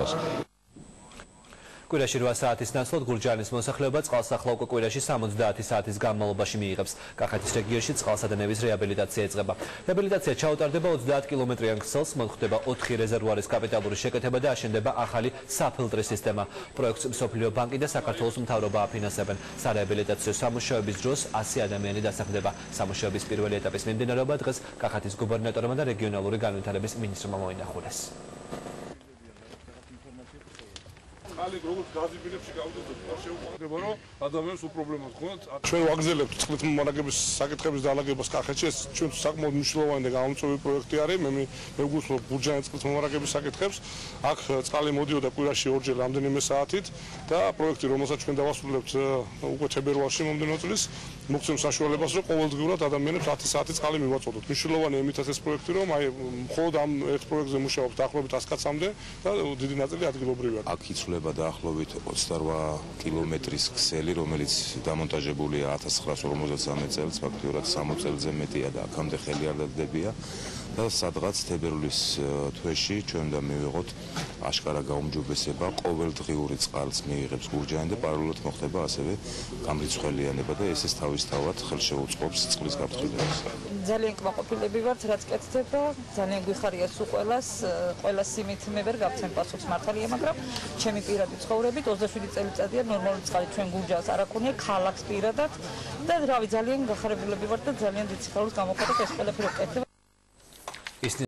გზას. კვირაში 8 საათის ნაცვლად გურჯაანის მოსახლეობა წყალსახლა უკვე კვირაში 70 საათის განმავლობაში მიიღებს. კახეთის რეგიონში წყალსადენების რეაბილიტაცია ეწყება. რეაბილიტაცია ჩაუტარდება 30 კილომეტრიან ქსელს, მოხდება 4 რეზერვუარის კაპიტალური შეკეთება და აშენდება ახალი საფილტრის სისტემა. პროექტს მსოფლიო ბანკი და საქართველოს მთავრობა აფინანსებენ. სარეაბილიტაციო სამუშაოების დროს 100 ადამიანი დასახლდება. სამუშაოების პირველი ეტაპის მიმდინარეობა დღეს კახეთის გუბერნატორმა და რეგიონალური განვითარების მინისტრმა მოინახულეს. ხალხი როგორც გაზიბილებში გავდოთ შეუყვარდება რომ ადამიანს უპრობლემოდ ხონდ ჩვენ ვაგზელებთ წყლით მომარაგების საკითხების დაალაგებას კახეთში ეს ჩვენ საკმაოდ მნიშვნელოვანი და გამომწვევი პროექტი არის მე ვგულისხმობ გურჯაანის წყლით მომარაგების საკითხებს აქ წყალი მოდიოდა კვირაში ორჯერ რამდენიმე საათით და პროექტი რომელსაც ჩვენ დავასრულებთ უკვე თებერვალში მომდევნო წლის მოგცემს საშუალებას რომ ყოველდღიურად ადამიანებს 10 საათი წყალი მივაწოდოთ მნიშვნელოვანია იმითაც ეს პროექტი რომ აი მხოლოდ ამ ერთ პროექტზე მუშაობს დაახლოებით 100 კაცამდე და დიდი ნაწილი ადგილობრივია აქ იცვლება დაახლოებით 28 კილომეტრის ქსელი, რომელიც დამონტაჟებულია 1953 წელს, ფაქტიურად 60 წელზე მეტია და აქამდე ხელი არ დადდებია და სადღაც თებერვლის თვეში ჩვენ უნდა მივიღოთ აშკარა გაუმჯობესება, ყოველდღიური წყალს მიიღებს გურჯაანი და პარალელურად მოხდება ასევე გამრიცხველიანება და ესეც თავისთავად ხელშეუწყობს წყლის გაფრთხილებას. ძალიან კმაყოფილები ვართ, რაც კეთდება, ძალიან გვიხარია სულ ყველა სიმით მე ვერ გავცემ პასუხს მართალია, მაგრამ ჩემი პირადი ცხოვრებით 27 წელიწადია ნორმალური წყალი ჩვენ გურჯაანს არ აქვს ქალაქს პირადად და რავი ძალიან გახარებულები ვართ და ძალიან დიდ სიხარულს გამოხატეთ ეს ყველაფერი კეთდება.